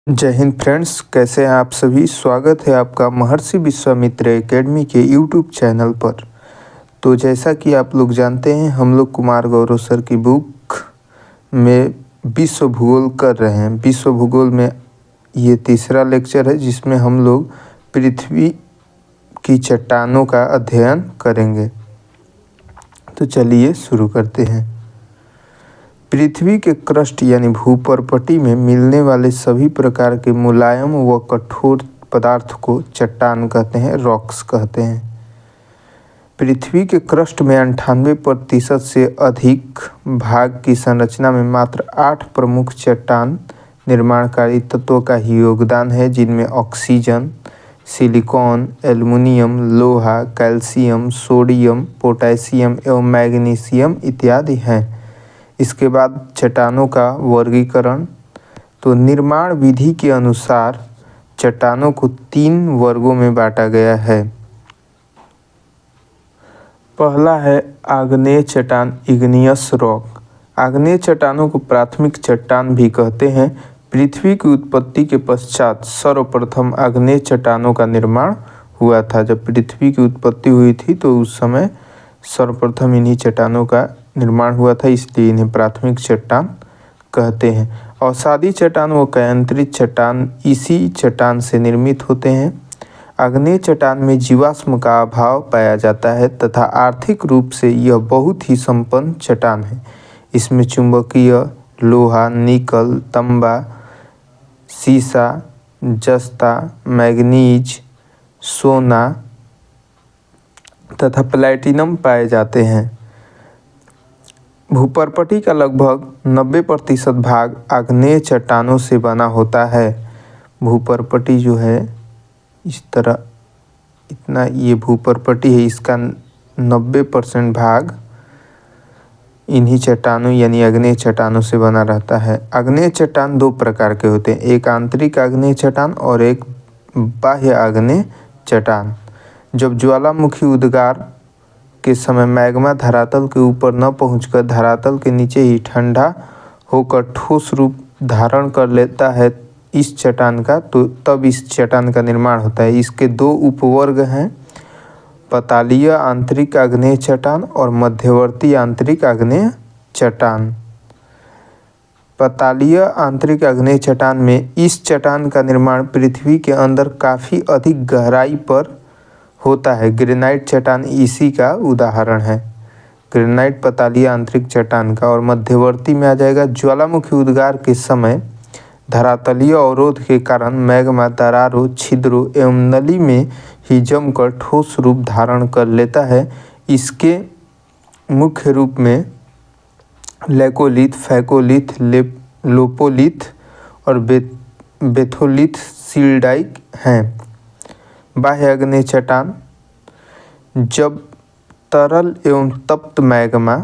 जय हिंद फ्रेंड्स, कैसे हैं आप सभी। स्वागत है आपका महर्षि विश्वामित्र एकेडमी के यूट्यूब चैनल पर। तो जैसा कि आप लोग जानते हैं, हम लोग कुमार गौरव सर की बुक में विश्व भूगोल कर रहे हैं। विश्व भूगोल में ये तीसरा लेक्चर है जिसमें हम लोग पृथ्वी की चट्टानों का अध्ययन करेंगे। तो चलिए शुरू करते हैं। पृथ्वी के क्रस्ट यानी भूपर्पटी में मिलने वाले सभी प्रकार के मुलायम व कठोर पदार्थ को चट्टान कहते हैं, रॉक्स कहते हैं। पृथ्वी के क्रस्ट में 98% से अधिक भाग की संरचना में मात्र 8 प्रमुख चट्टान निर्माणकारी तत्वों का ही योगदान है, जिनमें ऑक्सीजन, सिलिकॉन, एल्युमिनियम, लोहा, कैल्शियम, सोडियम, पोटेशियम एवं मैग्नीशियम इत्यादि हैं। इसके बाद चट्टानों का वर्गीकरण। तो निर्माण विधि के अनुसार चट्टानों को 3 वर्गों में बांटा गया है। पहला है आग्नेय चट्टान, इग्नियस रॉक। आग्नेय चट्टानों को प्राथमिक चट्टान भी कहते हैं। पृथ्वी की उत्पत्ति के पश्चात सर्वप्रथम आग्नेय चट्टानों का निर्माण हुआ था। जब पृथ्वी की उत्पत्ति हुई थी तो उस समय सर्वप्रथम इन्हीं चट्टानों का निर्माण हुआ था, इसलिए इन्हें प्राथमिक चट्टान कहते हैं। अवसादी चट्टान व कयांतरित चट्टान इसी चट्टान से निर्मित होते हैं। आग्नेय चट्टान में जीवाश्म का अभाव पाया जाता है तथा आर्थिक रूप से यह बहुत ही संपन्न चट्टान है। इसमें चुंबकीय, लोहा, निकल, तांबा, सीसा, जस्ता, मैग्नीज, सोना तथा प्लैटिनम पाए जाते हैं। भूपर्पटी का लगभग 90% भाग आग्नेय चट्टानों से बना होता है। भूपर्पटी जो है इस तरह इतना ये भूपर्पटी है, इसका 90% भाग इन्हीं चट्टानों यानी आग्नेय चट्टानों से बना रहता है। आग्नेय चट्टान 2 प्रकार के होते हैं, एक आंतरिक आग्नेय चट्टान और एक बाह्य आग्नेय चट्टान। जब ज्वालामुखी उद्गार के समय मैग्मा धरातल के ऊपर न पहुंचकर धरातल के नीचे ही ठंडा होकर ठोस रूप धारण कर लेता है इस चट्टान का, तो तब इस चट्टान का निर्माण होता है। इसके 2 उपवर्ग हैं, पतालीय आंतरिक आग्नेय चट्टान और मध्यवर्ती आंतरिक आग्नेय चट्टान। पतालीय आंतरिक आग्नेय चट्टान में इस चट्टान का निर्माण पृथ्वी के अंदर काफ़ी अधिक गहराई पर होता है। ग्रेनाइट चट्टान इसी का उदाहरण है, ग्रेनाइट पतालीय आंतरिक चट्टान का। और मध्यवर्ती में आ जाएगा ज्वालामुखी उद्गार के समय धरातलीय अवरोध के कारण मैग्मा दरारों, छिद्रों एवं नली में ही जमकर ठोस रूप धारण कर लेता है। इसके मुख्य रूप में लेकोलिथ, फैकोलिथ, लोपोलिथ और बेथोलिथ सील्डाइक हैं। बाह्य आग्नेय चट्टान, जब तरल एवं तप्त मैग्मा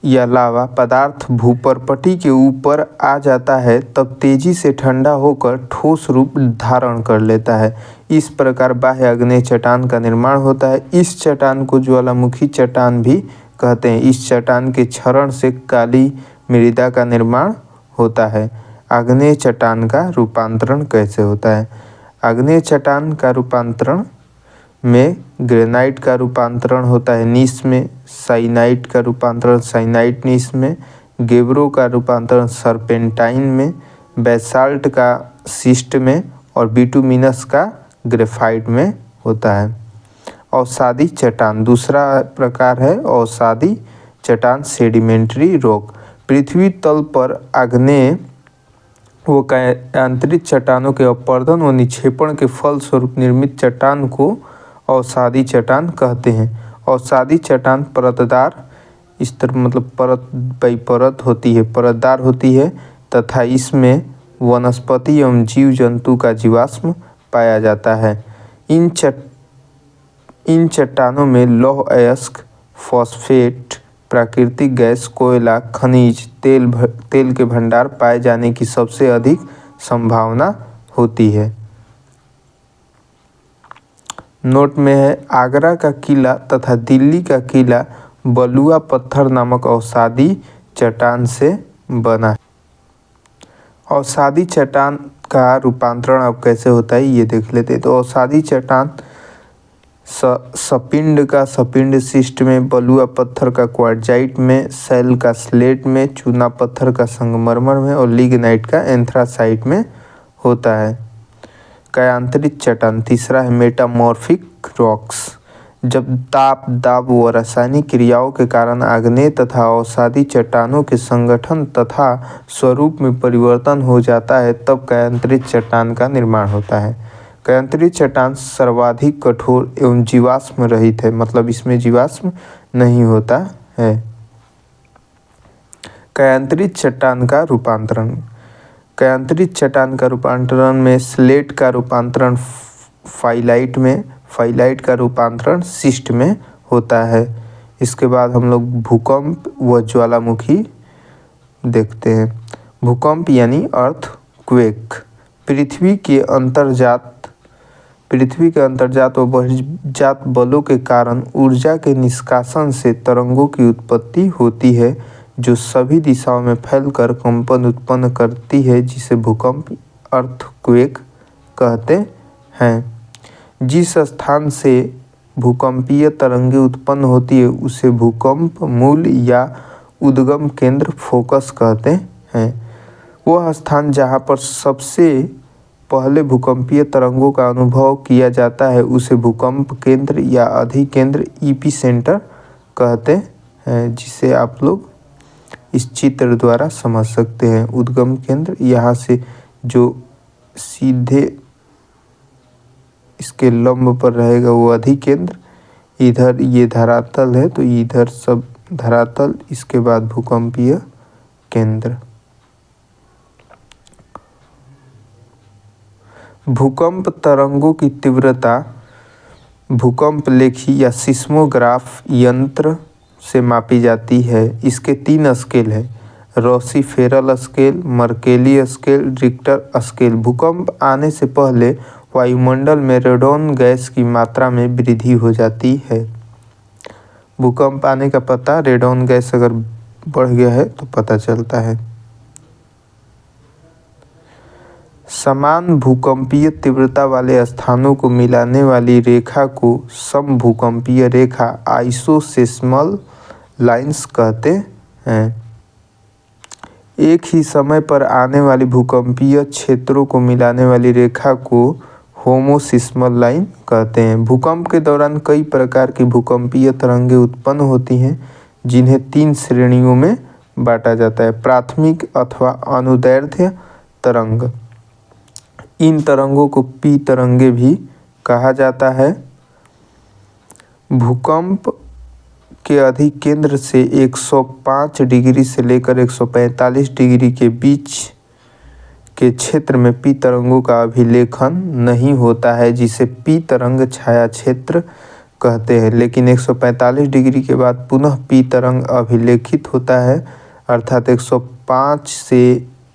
या लावा पदार्थ भूपर्पटी के ऊपर आ जाता है तब तेजी से ठंडा होकर ठोस रूप धारण कर लेता है। इस प्रकार बाह्य आग्नेय चट्टान का निर्माण होता है। इस चट्टान को ज्वालामुखी चट्टान भी कहते हैं। इस चट्टान के क्षरण से काली मृदा का निर्माण होता है। आग्नेय चट्टान का रूपांतरण कैसे होता है? आग्नेय चट्टान का रूपांतरण में ग्रेनाइट का रूपांतरण होता है नीस में, साइनाइट का रूपांतरण साइनाइट नीस में, गेब्रो का रूपांतरण सर्पेंटाइन में, बेसाल्ट का सिस्ट में और बिटुमिनस का ग्रेफाइट में होता है। अवसादी चट्टान दूसरा प्रकार है। अवसादी चट्टान सेडिमेंट्री रॉक। पृथ्वी तल पर आग्नेय वो आंतरिक चट्टानों के अपरदन व निक्षेपण के फलस्वरूप निर्मित चट्टान को अवसादी चट्टान कहते हैं। अवसादी चट्टान परतदार, इस तरह मतलब परत बाई परत होती है, परतदार होती है तथा इसमें वनस्पति एवं जीव जंतु का जीवाश्म पाया जाता है। इन चट्टानों में लौह अयस्क, फॉस्फेट, प्राकृतिक गैस, कोयला, खनिज तेल के भंडार पाए जाने की सबसे अधिक संभावना होती है। नोट में है, आगरा का किला तथा दिल्ली का किला बलुआ पत्थर नामक अवसादी चट्टान से बना है। अवसादी चट्टान का रूपांतरण अब कैसे होता है ये देख लेते हैं। तो अवसादी चट्टान सपिंड का सपिंड शिस्ट में, बलुआ पत्थर का क्वार्टजाइट में, सैल का स्लेट में, चूना पत्थर का संगमरमर में और लिग्नाइट का एंथ्रासाइट में होता है। कायांतरित चट्टान तीसरा है मेटामॉर्फिक रॉक्स। जब ताप, दाब व रासायनिक क्रियाओं के कारण आग्नेय तथा अवसादी चट्टानों के संगठन तथा स्वरूप में परिवर्तन हो जाता है तब कायांतरित चट्टान का निर्माण होता है। कायांतरित चट्टान सर्वाधिक कठोर एवं जीवाश्म रहित है, मतलब इसमें जीवाश्म नहीं होता है। कायांतरित चट्टान का रूपांतरण। कायांतरित चट्टान का रूपांतरण में स्लेट का रूपांतरण फाइलाइट में, फाइलाइट का रूपांतरण शिस्ट में होता है। इसके बाद हम लोग भूकंप व ज्वालामुखी देखते हैं। भूकंप यानी अर्थक्वेक पृथ्वी के अंतर्जात व बहिर्जात बलों के कारण ऊर्जा के निष्कासन से तरंगों की उत्पत्ति होती है जो सभी दिशाओं में फैलकर कंपन उत्पन्न करती है, जिसे भूकंप अर्थक्वेक कहते हैं। जिस स्थान से भूकंपीय तरंगें उत्पन्न होती है उसे भूकंप मूल या उद्गम केंद्र फोकस कहते हैं। वह स्थान जहाँ पर सबसे पहले भूकंपीय तरंगों का अनुभव किया जाता है उसे भूकंप केंद्र या अधिकेंद्र एपिसेंटर कहते हैं, जिसे आप लोग इस चित्र द्वारा समझ सकते हैं। उद्गम केंद्र यहाँ से जो सीधे इसके लंब पर रहेगा वो अधिकेंद्र, इधर ये धरातल है तो इधर सब धरातल, इसके बाद भूकंपीय केंद्र। भूकंप तरंगों की तीव्रता भूकंप लेखी या सिस्मोग्राफ यंत्र से मापी जाती है। इसके 3 स्केल है, Rossi Forel scale, Mercalli scale, Richter scale. भूकंप आने से पहले वायुमंडल में रेडॉन गैस की मात्रा में वृद्धि हो जाती है। भूकंप आने का पता, रेडॉन गैस अगर बढ़ गया है तो पता चलता है। समान भूकंपीय तीव्रता वाले स्थानों को मिलाने वाली रेखा को समभूकंपीय रेखा आइसोसेस्मल लाइन्स कहते हैं। एक ही समय पर आने वाली भूकंपीय क्षेत्रों को मिलाने वाली रेखा को होमोसिस्मल लाइन कहते हैं। भूकंप के दौरान कई प्रकार की भूकंपीय तरंगें उत्पन्न होती हैं, जिन्हें 3 श्रेणियों में बांटा जाता है। प्राथमिक अथवा अनुदैर्ध्य तरंग, इन तरंगों को पी तरंगे भी कहा जाता है। भूकंप के अधिकेंद्र से 105 डिग्री से लेकर 145 डिग्री के बीच के क्षेत्र में पी तरंगों का अभिलेखन नहीं होता है, जिसे पी तरंग छाया क्षेत्र कहते हैं। लेकिन 145 डिग्री के बाद पुनः पी तरंग अभिलेखित होता है, अर्थात 105 से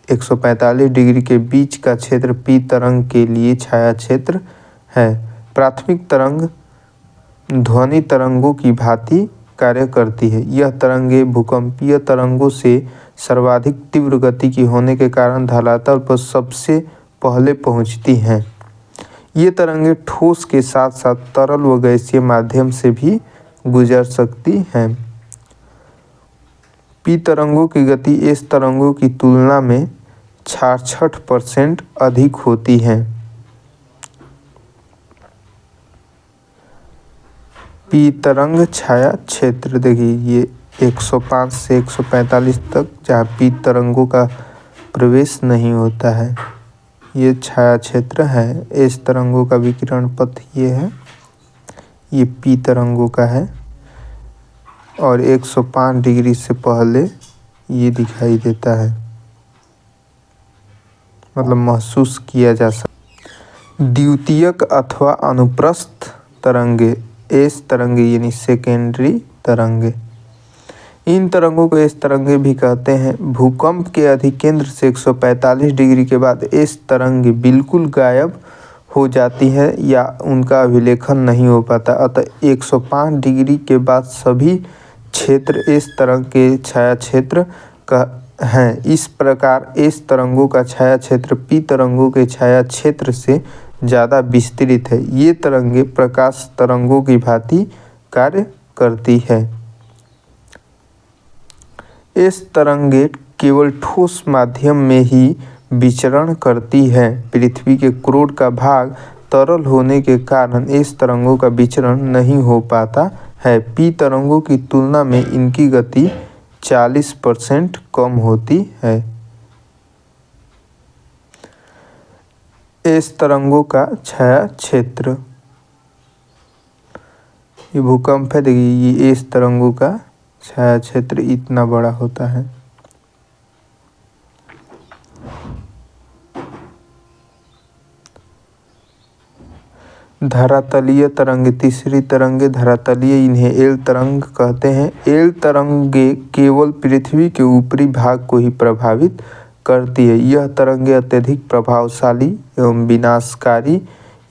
145 डिग्री के बीच का क्षेत्र पी तरंग के लिए छाया क्षेत्र है। प्राथमिक तरंग ध्वनि तरंगों की भांति कार्य करती है। यह तरंगें भूकंपीय तरंगों से सर्वाधिक तीव्र गति की होने के कारण धरातल पर सबसे पहले पहुंचती हैं। ये तरंगें ठोस के साथ साथ तरल व गैसीय माध्यम से भी गुजर सकती हैं। पी तरंगों की गति एस तरंगों की तुलना में 66% अधिक होती है। पी तरंग छाया क्षेत्र देखिए, ये 105 से 145 तक जहाँ पी तरंगों का प्रवेश नहीं होता है, ये छाया क्षेत्र है। एस तरंगों का विकिरण पथ ये है, ये पी तरंगों का है और 105 डिग्री से पहले ये दिखाई देता है, मतलब महसूस किया जा सकता। द्वितीयक अथवा अनुप्रस्थ तरंगे, एस तरंगे यानी सेकेंडरी तरंगे, इन तरंगों को एस तरंगे भी कहते हैं। भूकंप के अधिकेंद्र से 145 डिग्री के बाद एस तरंगे बिल्कुल गायब हो जाती है या उनका अभिलेखन नहीं हो पाता, अतः 105 डिग्री के बाद सभी क्षेत्र एस तरंग के छाया क्षेत्र हैं। इस प्रकार एस तरंगों का छाया क्षेत्र पी तरंगों के छाया क्षेत्र से ज़्यादा विस्तृत है। ये तरंगे प्रकाश तरंगों की भांति कार्य करती है। एस तरंगे केवल ठोस माध्यम में ही विचरण करती है। पृथ्वी के क्रोड का भाग तरल होने के कारण इस तरंगों का विचरण नहीं हो पाता है। पी तरंगों की तुलना में इनकी गति 40% कम होती है। एस तरंगों का छाया क्षेत्र, ये भूकंप है, देखिए ये एस तरंगों का छाया क्षेत्र इतना बड़ा होता है। धरातलीय तरंगे, तीसरी तरंगे धरातलीय, इन्हें एल तरंग कहते हैं। एल तरंगे केवल पृथ्वी के ऊपरी भाग को ही प्रभावित करती है। यह तरंगे अत्यधिक प्रभावशाली एवं विनाशकारी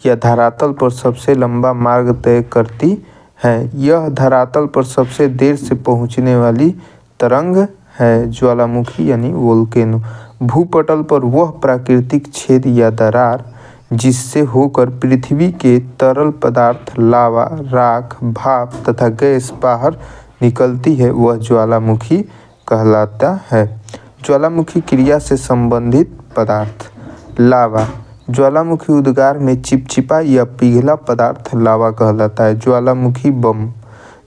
या धरातल पर सबसे लंबा मार्ग तय करती हैं। यह धरातल पर सबसे देर से पहुंचने वाली तरंग है। ज्वालामुखी यानी वोल्केनो भूपटल पर वह प्राकृतिक छेद या दरार जिससे होकर पृथ्वी के तरल पदार्थ लावा, राख, भाप तथा गैस बाहर निकलती है, वह ज्वालामुखी कहलाता है। ज्वालामुखी क्रिया से संबंधित पदार्थ, लावा, ज्वालामुखी उद्गार में चिपचिपा या पिघला पदार्थ लावा कहलाता है। ज्वालामुखी बम,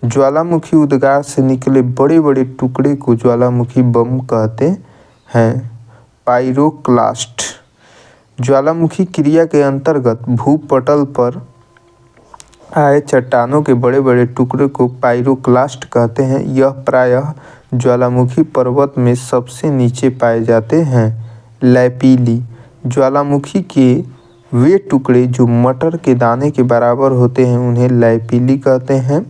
ज्वालामुखी उद्गार से निकले बड़े बड़े टुकड़े को ज्वालामुखी बम कहते हैं। पाइरोक्लास्ट, ज्वालामुखी क्रिया के अंतर्गत भूपटल पर आए चट्टानों के बड़े बड़े टुकड़े को पाइरोक्लास्ट कहते हैं। यह प्रायः ज्वालामुखी पर्वत में सबसे नीचे पाए जाते हैं। लैपीली, ज्वालामुखी के वे टुकड़े जो मटर के दाने के बराबर होते हैं उन्हें लैपीली कहते हैं।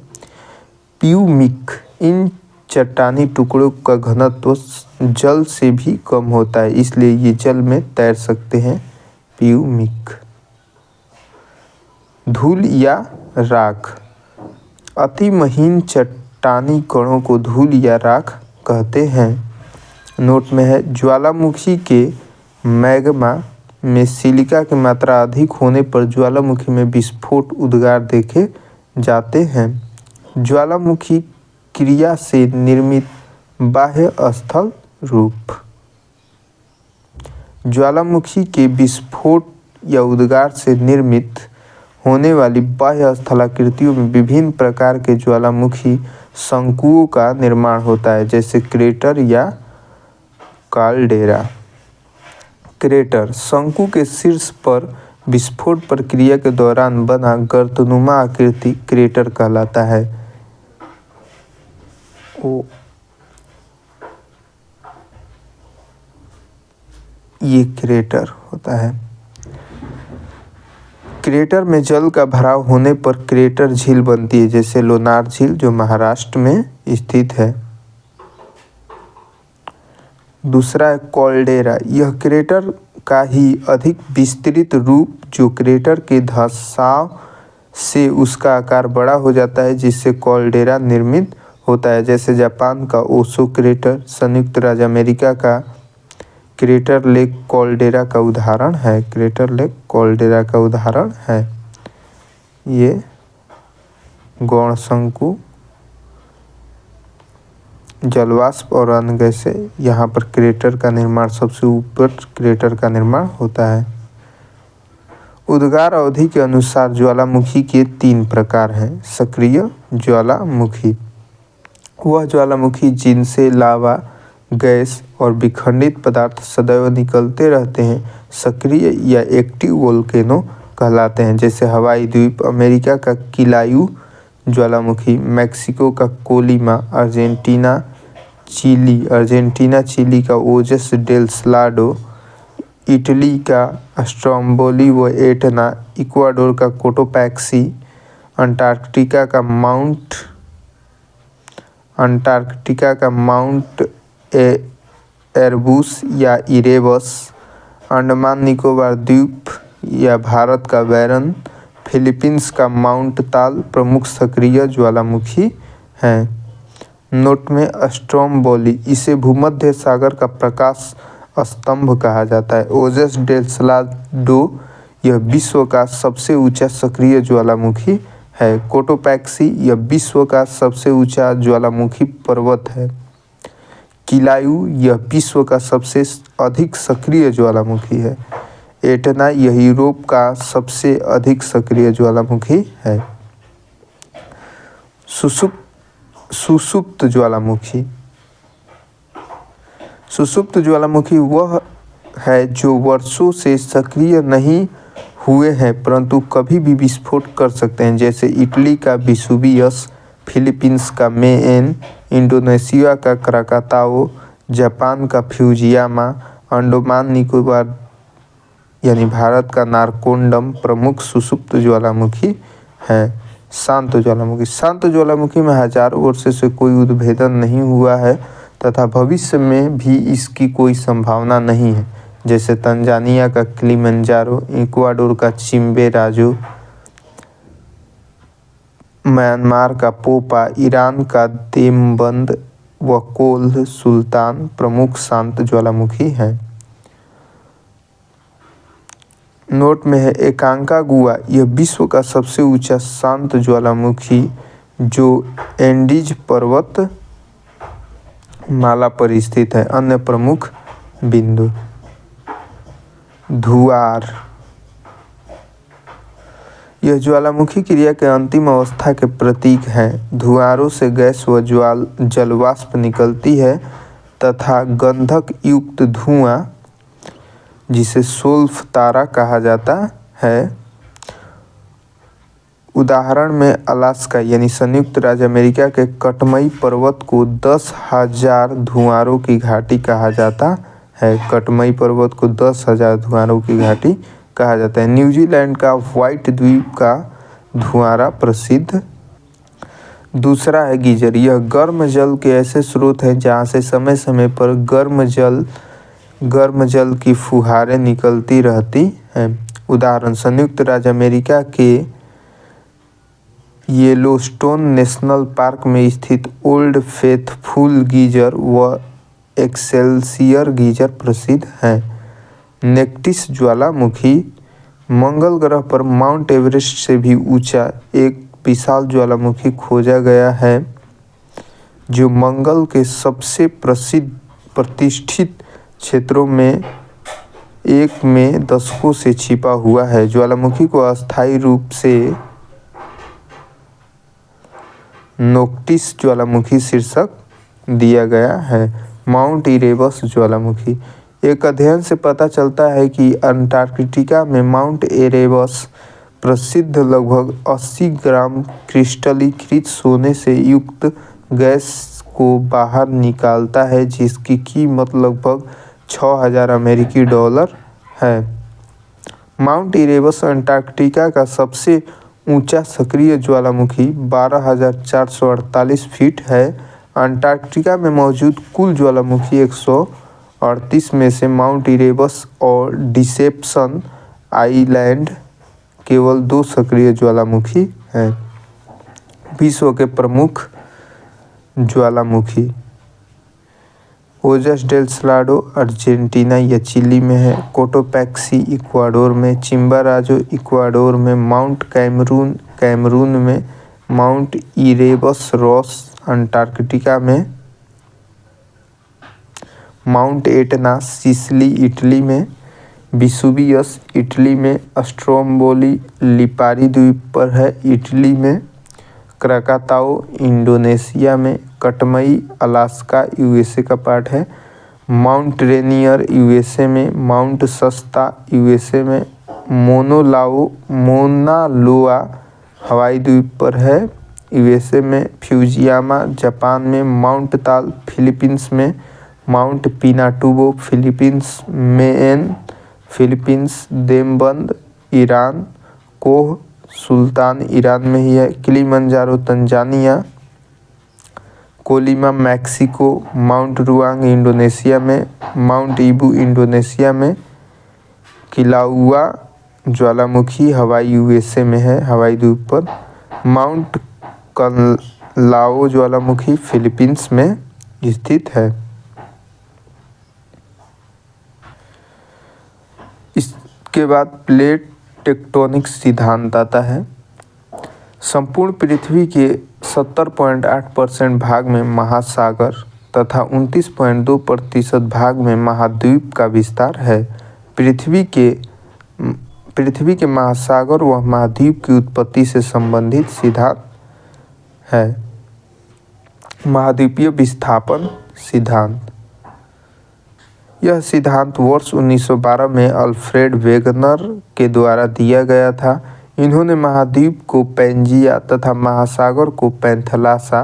प्यूमिक, इन चट्टानी टुकड़ों का घनत्व जल से भी कम होता है, इसलिए ये जल में तैर सकते हैं। प्यूमिक। धूल या राख, अति महीन चट्टानी कणों को धूल या राख कहते हैं। नोट में है, ज्वालामुखी के मैग्मा में सिलिका की मात्रा अधिक होने पर ज्वालामुखी में विस्फोट उद्गार देखे जाते हैं। ज्वालामुखी क्रिया से निर्मित बाह्य स्थल रूप, ज्वालामुखी के विस्फोट या उद्गार से निर्मित होने वाली बाह्य स्थलाकृतियों में विभिन्न प्रकार के ज्वालामुखी शंकुओं का निर्माण होता है, जैसे क्रेटर या काल्डेरा। क्रेटर, शंकु के शीर्ष पर विस्फोट प्रक्रिया के दौरान बना गर्तनुमा आकृति क्रेटर कहलाता है। ये क्रेटर होता है। क्रेटर में जल का भराव होने पर क्रेटर झील बनती है, जैसे लोनार झील जो महाराष्ट्र में स्थित है। दूसरा है कॉल्डेरा, यह क्रेटर का ही अधिक विस्तृत रूप जो क्रेटर के धंसाव से उसका आकार बड़ा हो जाता है, जिससे कॉल्डेरा निर्मित होता है, जैसे जापान का ओशो क्रेटर, संयुक्त राज्य अमेरिका का क्रेटर लेक कॉल्डेरा का उदाहरण है। क्रेटर लेक कॉल्डेरा का उदाहरण है। ये गौण शंकु जलवाष्प और अन्य गैसें, यहाँ पर क्रेटर का निर्माण, सबसे ऊपर क्रेटर का निर्माण होता है। उद्गार अवधि के अनुसार ज्वालामुखी के 3 प्रकार हैं। सक्रिय ज्वालामुखी, वह ज्वालामुखी जिनसे लावा, गैस और विखंडित पदार्थ सदैव निकलते रहते हैं, सक्रिय या एक्टिव वोल्केनो कहलाते हैं, जैसे हवाई द्वीप, अमेरिका का किलायू ज्वालामुखी, मैक्सिको का कोलिमा, अर्जेंटीना चिली का ओजस डेल सलाडो, इटली का स्ट्रोम्बोली व एटना, इक्वाडोर का कोटोपैक्सी, अंटार्कटिका का माउंट एरबुस या इरेबस, अंडमान निकोबार द्वीप या भारत का बैरन, फिलीपींस का माउंट ताल प्रमुख सक्रिय ज्वालामुखी हैं। नोट में स्ट्रोम्बोली, इसे भूमध्य सागर का प्रकाश स्तंभ कहा जाता है। ओजस डेल सलाडो, यह विश्व का सबसे ऊंचा सक्रिय ज्वालामुखी है। कोटोपैक्सी, यह विश्व का सबसे ऊंचा ज्वालामुखी पर्वत है। किलायू, यह विश्व का सबसे अधिक सक्रिय ज्वालामुखी है। एटना, यह यूरोप का सबसे अधिक सक्रिय ज्वालामुखी है। सुषुप्त ज्वालामुखी। सुषुप्त ज्वालामुखी वह है जो वर्षों से सक्रिय नहीं हुए हैं परंतु कभी भी विस्फोट कर सकते हैं, जैसे इटली का विसुवियस, फिलीपींस का मेएन, इंडोनेशिया का क्राकाताओ, जापान का फ्यूजियामा, अंडमान निकोबार यानी भारत का नारकोंडम प्रमुख सुषुप्त ज्वालामुखी है। शांत ज्वालामुखी। शांत ज्वालामुखी में हजारों वर्षों से कोई उद्भेदन नहीं हुआ है तथा भविष्य में भी इसकी कोई संभावना नहीं है, जैसे तंजानिया का किलिमंजारो, इक्वाडोर का चिम्बोराजो, म्यांमार का पोपा, ईरान का देवबंद व कोल्ह सुल्तान प्रमुख शांत ज्वालामुखी हैं। नोट में है एकांकागुआ, यह विश्व का सबसे ऊंचा शांत ज्वालामुखी जो एंडीज पर्वत माला पर स्थित है। अन्य प्रमुख बिंदु। धुआर, यह ज्वालामुखी क्रिया के अंतिम अवस्था के प्रतीक हैं। धुआरों से गैस व जलवाष्प निकलती है तथा गंधक युक्त धुआं, जिसे सोल्फ तारा कहा जाता है। उदाहरण में अलास्का यानी संयुक्त राज्य अमेरिका के कटमई पर्वत को 10,000 धुआरों की घाटी कहा जाता है। कटमई पर्वत को 10,000 धुआरों की घाटी कहा जाता है। न्यूजीलैंड का व्हाइट द्वीप का धुआरा प्रसिद्ध। दूसरा है गीजर, यह गर्म जल के ऐसे स्रोत हैं जहाँ से समय समय पर गर्म जल की फुहारें निकलती रहती हैं। उदाहरण संयुक्त राज्य अमेरिका के येलोस्टोन नेशनल पार्क में स्थित ओल्ड फेथफुल गीजर व एक्सेलसियर गीजर प्रसिद्ध हैं। नेक्टिस ज्वालामुखी, मंगल ग्रह पर माउंट एवरेस्ट से भी ऊंचा एक विशाल ज्वालामुखी खोजा गया है जो मंगल के सबसे प्रतिष्ठित क्षेत्रों में एक में दशकों से छिपा हुआ है। ज्वालामुखी को अस्थायी रूप से नोक्टिस ज्वालामुखी शीर्षक दिया गया है। माउंट इरेबस ज्वालामुखी, एक अध्ययन से पता चलता है कि अंटार्कटिका में माउंट इरेबस प्रसिद्ध लगभग 80 ग्राम क्रिस्टलीकृत सोने से युक्त गैस को बाहर निकालता है जिसकी कीमत लगभग 6,000 अमेरिकी डॉलर है। माउंट इरेबस अंटार्कटिका का सबसे ऊंचा सक्रिय ज्वालामुखी 12,448 फीट है। अंटार्कटिका में मौजूद कुल ज्वालामुखी 138 में से माउंट इरेबस और डिसेप्शन आइलैंड केवल 2 सक्रिय ज्वालामुखी हैं। विश्व के प्रमुख ज्वालामुखी। ओजस डेल सलाडो अर्जेंटीना या चिली में है। कोटोपैक्सी इक्वाडोर में, चिम्बोराजो इक्वाडोर में, माउंट कैमरून में, माउंट इरेबस रॉस अंटार्कटिका में, माउंट एटना सिसिली इटली में, विसुवियस इटली में, स्ट्रोम्बोली लिपारी द्वीप पर है इटली में, क्राकाताओ इंडोनेशिया में, कटमई अलास्का यूएसए का पार्ट है, माउंट रेनियर यूएसए में, माउंट सस्ता यूएसए में, मोना लोआ हवाई द्वीप पर है यूएसए में, फ्यूजियामा जापान में, माउंट ताल फिलीपींस में, Mount Pinatubo Philippines, Mayon Philippines, देवबंद ईरान, कोह सुल्तान ईरान में ही है, Kilimanjaro Tanzania, Colima Mexico, Mount Ruang Indonesia में, माउंट ईबू इंडोनेशिया में, किलाउआ ज्वालामुखी हवाई यूएसए में है हवाई द्वीप पर, माउंट लाओ ज्वालामुखी फिलीपींस में स्थित है। इसके बाद प्लेट टेक्टोनिक सिद्धांत आता है। संपूर्ण पृथ्वी के 70.8% भाग में महासागर तथा 29.2% भाग में महाद्वीप का विस्तार है। पृथ्वी के महासागर व महाद्वीप की उत्पत्ति से संबंधित सिद्धांत है। महाद्वीपीय विस्थापन सिद्धांत। यह सिद्धांत वर्ष 1912 में अल्फ्रेड वेगनर के द्वारा दिया गया था। इन्होंने महाद्वीप को पैंजिया तथा महासागर को पैंथलासा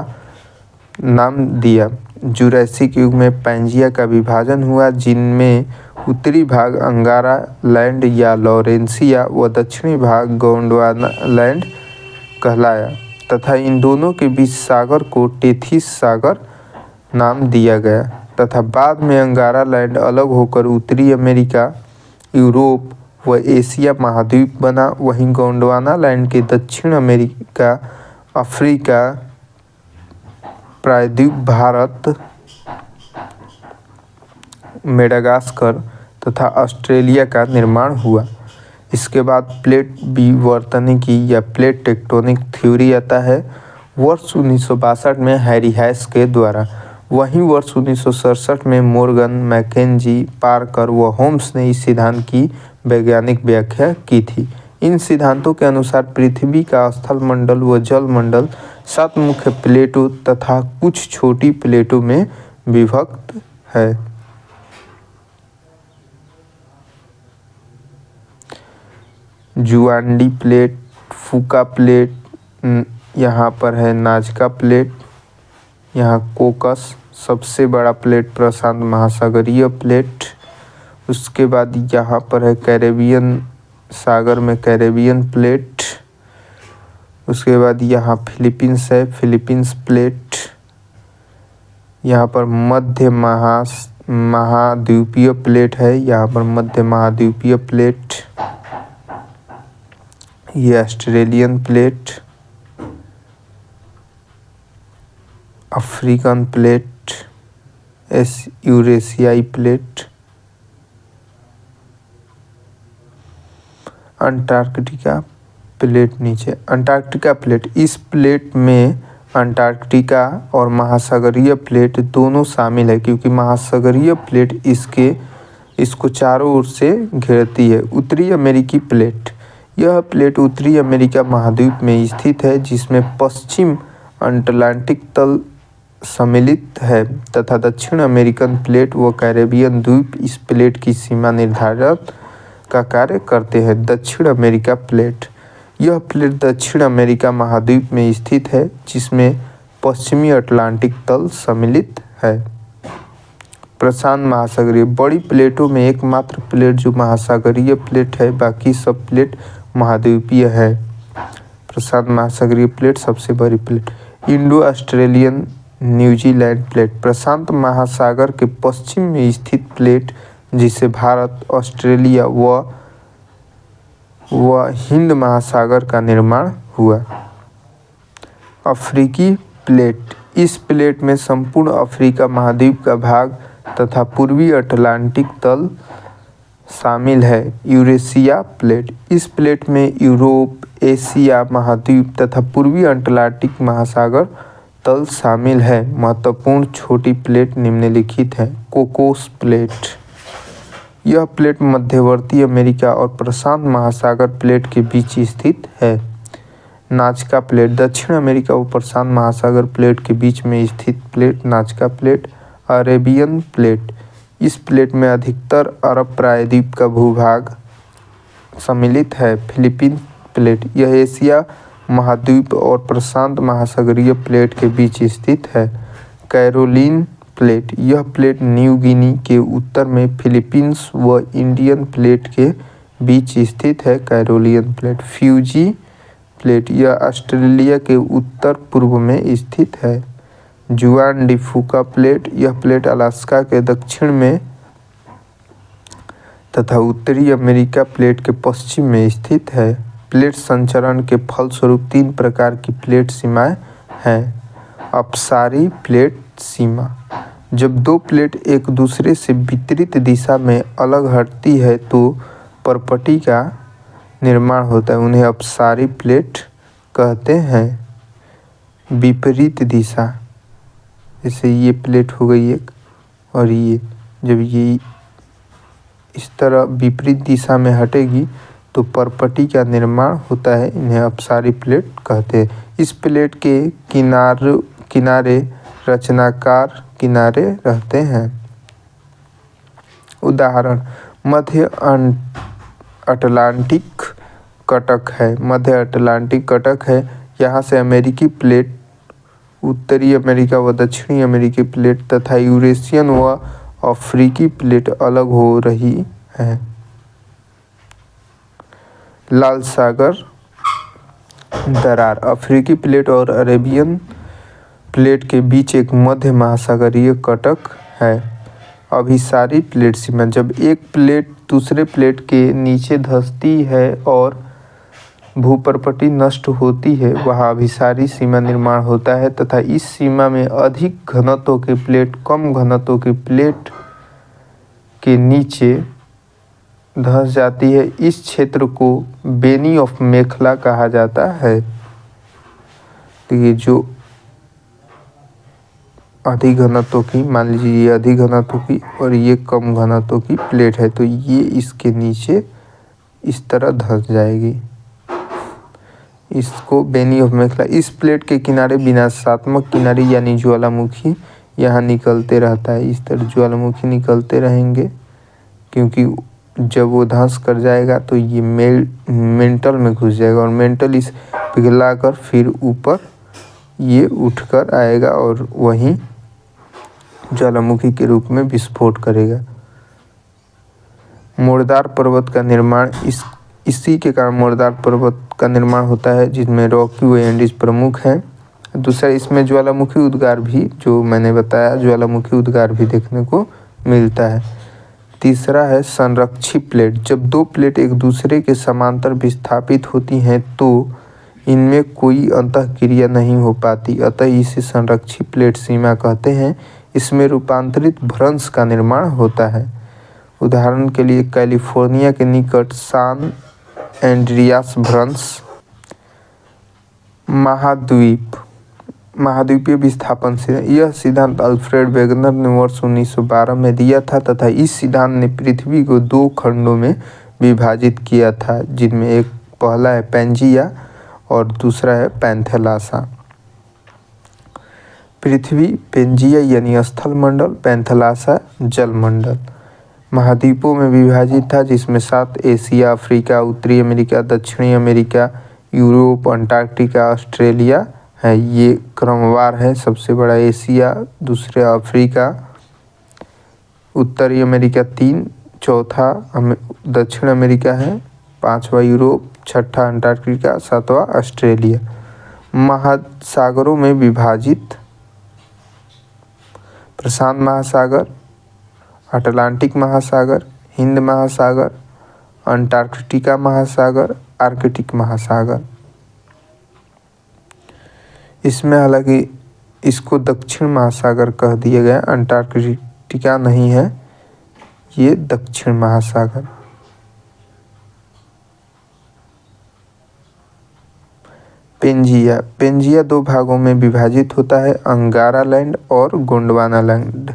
नाम दिया। जुरैसिक युग में पैंजिया का विभाजन हुआ, जिनमें उत्तरी भाग अंगारा लैंड या लॉरेंसिया व दक्षिणी भाग गोंडवाना लैंड कहलाया तथा इन दोनों के बीच सागर को टेथिस सागर नाम दिया गया तथा बाद में अंगारा लैंड अलग होकर उत्तरी अमेरिका, यूरोप व एशिया महाद्वीप बना। वहीं गोंडवाना लैंड के दक्षिण अमेरिका, अफ्रीका, प्रायद्वीप, भारत, मेडागास्कर तथा ऑस्ट्रेलिया का निर्माण हुआ। इसके बाद प्लेट विवर्तनिकी या प्लेट टेक्टोनिक थ्योरी आता है वर्ष 1962 में हैरी हैस के द्वारा। वहीं वर्ष 1967 में मोर्गन, मैकेंजी, पार्कर व होम्स ने इस सिद्धांत की वैज्ञानिक व्याख्या की थी। इन सिद्धांतों के अनुसार पृथ्वी का स्थल मंडल व जल मंडल 7 मुख्य प्लेटों तथा कुछ छोटी प्लेटों में विभक्त है। जुआंडी प्लेट, फूका प्लेट, यहाँ पर है नाजका प्लेट, यहाँ कोकस सबसे बड़ा प्लेट, प्रशांत महासागरीय प्लेट। उसके बाद यहाँ पर है कैरेबियन सागर में कैरेबियन प्लेट। उसके बाद यहाँ फिलीपींस है, फिलीपींस प्लेट। यहाँ पर मध्य महाद्वीपीय प्लेट है, यहाँ पर मध्य महाद्वीपीय प्लेट। ये ऑस्ट्रेलियन प्लेट, अफ्रीकन प्लेट, यूरेशियाई प्लेट, अंटार्कटिका प्लेट नीचे। अंटार्कटिका प्लेट, इस प्लेट में अंटार्कटिका और महासागरीय प्लेट दोनों शामिल है, क्योंकि महासागरीय प्लेट इसको चारों ओर से घेरती है। उत्तरी अमेरिकी प्लेट, यह प्लेट उत्तरी अमेरिका महाद्वीप में स्थित है, जिसमें पश्चिम अटलांटिक तल सम्मिलित है तथा दक्षिण अमेरिकन प्लेट व कैरेबियन द्वीप इस प्लेट की सीमा निर्धारण का कार्य करते हैं। दक्षिण अमेरिका प्लेट, यह प्लेट दक्षिण अमेरिका महाद्वीप में स्थित है, जिसमें पश्चिमी अटलांटिक तल सम्मिलित है। प्रशांत महासागरीय, बड़ी प्लेटों में एकमात्र प्लेट जो महासागरीय प्लेट है, बाकी सब प्लेट महाद्वीपीय है। प्रशांत महासागरीय प्लेट सबसे बड़ी plate. Indo Australian New Zealand plate, प्रशांत महासागर के पश्चिम में स्थित प्लेट, जिसे भारत, ऑस्ट्रेलिया व हिंद महासागर का निर्माण हुआ। अफ्रीकी प्लेट, इस प्लेट में संपूर्ण अफ्रीका महाद्वीप का भाग तथा पूर्वी अटलांटिक तल शामिल है। यूरेशिया प्लेट, इस प्लेट में यूरोप, एशिया महाद्वीप तथा पूर्वी अटलांटिक महासागर तल शामिल है। महत्वपूर्ण छोटी प्लेट निम्नलिखित है। कोकोस प्लेट, यह प्लेट मध्यवर्ती अमेरिका और प्रशांत महासागर प्लेट के बीच स्थित है। नाजका प्लेट, दक्षिण अमेरिका और प्रशांत महासागर प्लेट के बीच में स्थित प्लेट नाजका प्लेट। अरेबियन प्लेट, इस प्लेट में अधिकतर अरब प्रायद्वीप का भूभाग सम्मिलित है। फिलीपीन प्लेट, यह एशिया महाद्वीप और प्रशांत महासागरीय प्लेट के बीच स्थित है। कैरोलिन प्लेट, यह प्लेट न्यू गिनी के उत्तर में फिलीपींस व इंडियन प्लेट के बीच स्थित है। कैरोलियन प्लेट। फ्यूजी प्लेट, यह ऑस्ट्रेलिया के उत्तर पूर्व में स्थित है। जुआन डी फूका प्लेट, यह प्लेट अलास्का के दक्षिण में तथा उत्तरी अमेरिका प्लेट के पश्चिम में स्थित है। प्लेट संचरण के फलस्वरूप 3 प्रकार की प्लेट सीमाएं हैं। अपसारी प्लेट सीमा। जब दो प्लेट एक दूसरे से विपरीत दिशा में अलग हटती है तो परपटी का निर्माण होता है, उन्हें अपसारी प्लेट कहते हैं। विपरीत दिशा, जैसे ये प्लेट हो गई एक, और ये जब ये इस तरह विपरीत दिशा में हटेगी तो परपटी का निर्माण होता है, इन्हें अपसारी प्लेट कहते हैं। इस प्लेट के किनारे रचनाकार किनारे रहते हैं। उदाहरण मध्य अटलांटिक कटक है। मध्य अटलांटिक कटक है, यहाँ से अमेरिकी प्लेट, उत्तरी अमेरिका व दक्षिणी अमेरिकी प्लेट तथा यूरेशियन व अफ्रीकी प्लेट अलग हो रही है। लाल सागर दरार, अफ्रीकी प्लेट और अरेबियन प्लेट के बीच एक मध्य महासागरीय कटक है। अभिसारी प्लेट सीमा, जब एक प्लेट दूसरे प्लेट के नीचे धंसती है और भूपर्पटी नष्ट होती है, वहाँ अभिसारी सीमा निर्माण होता है तथा इस सीमा में अधिक घनत्व के प्लेट कम घनत्व के प्लेट के नीचे धंस जाती है। इस क्षेत्र को बेनी ऑफ मेखला कहा जाता है। तो ये जो अधिक घनत्व की, मान लीजिए ये अधिक घनत्व की और ये कम घनत्व की प्लेट है, तो ये इसके नीचे इस तरह धंस जाएगी। इसको बेनी ऑफ मेखला। इस प्लेट के किनारे विनाशात्मक किनारे यानी ज्वालामुखी यहाँ निकलते रहता है। इस तरह ज्वालामुखी निकलते रहेंगे, क्योंकि जब वो धंस कर जाएगा तो ये मेंटल में घुस जाएगा और मेंटल इस पिघलाकर फिर ऊपर ये उठकर आएगा और वहीं ज्वालामुखी के रूप में विस्फोट करेगा। मोड़दार पर्वत का निर्माण, इसी के कारण मोड़दार पर्वत का निर्माण होता है, जिसमें रॉकी व एंडीज प्रमुख हैं। दूसरा, इसमें ज्वालामुखी उद्गार भी, जो मैंने बताया, ज्वालामुखी उद्गार भी देखने को मिलता है। तीसरा है संरक्षी प्लेट, जब दो प्लेट एक दूसरे के समांतर विस्थापित होती हैं तो इनमें कोई अंतःक्रिया नहीं हो पाती, अतः इसे संरक्षी प्लेट सीमा कहते हैं। इसमें रूपांतरित भ्रंश का निर्माण होता है। उदाहरण के लिए कैलिफोर्निया के निकट सान एंड्रियास भ्रंश महाद्वीपीय विस्थापन से, यह सिद्धांत अल्फ्रेड वेगनर ने वर्ष 1912 में दिया था तथा इस सिद्धांत ने पृथ्वी को दो खंडों में विभाजित किया था, जिनमें एक पहला है पैंजिया और दूसरा है पैंथेलासा। पृथ्वी पेंजिया यानी स्थल मंडल, पैंथेलासा जल मंडल महाद्वीपों में विभाजित था, जिसमें 7 एशिया, अफ्रीका, उत्तरी अमेरिका, दक्षिणी अमेरिका, यूरोप, अंटार्कटिका, ऑस्ट्रेलिया है। ये क्रमवार है, सबसे बड़ा एशिया, दूसरा अफ्रीका, उत्तरी अमेरिका 3, चौथा दक्षिण अमेरिका है, 5वां यूरोप, 6ठा अंटार्कटिका, 7वां ऑस्ट्रेलिया। महासागरों में विभाजित प्रशांत महासागर, अटलांटिक महासागर, हिंद महासागर, अंटार्कटिका महासागर, आर्कटिक महासागर। इसमें हालांकि इसको दक्षिण महासागर कह दिया गया, अंटार्कटिका नहीं है, ये दक्षिण महासागर। पेंजिया 2 भागों में विभाजित होता है, अंगारा लैंड और गोंडवाना लैंड।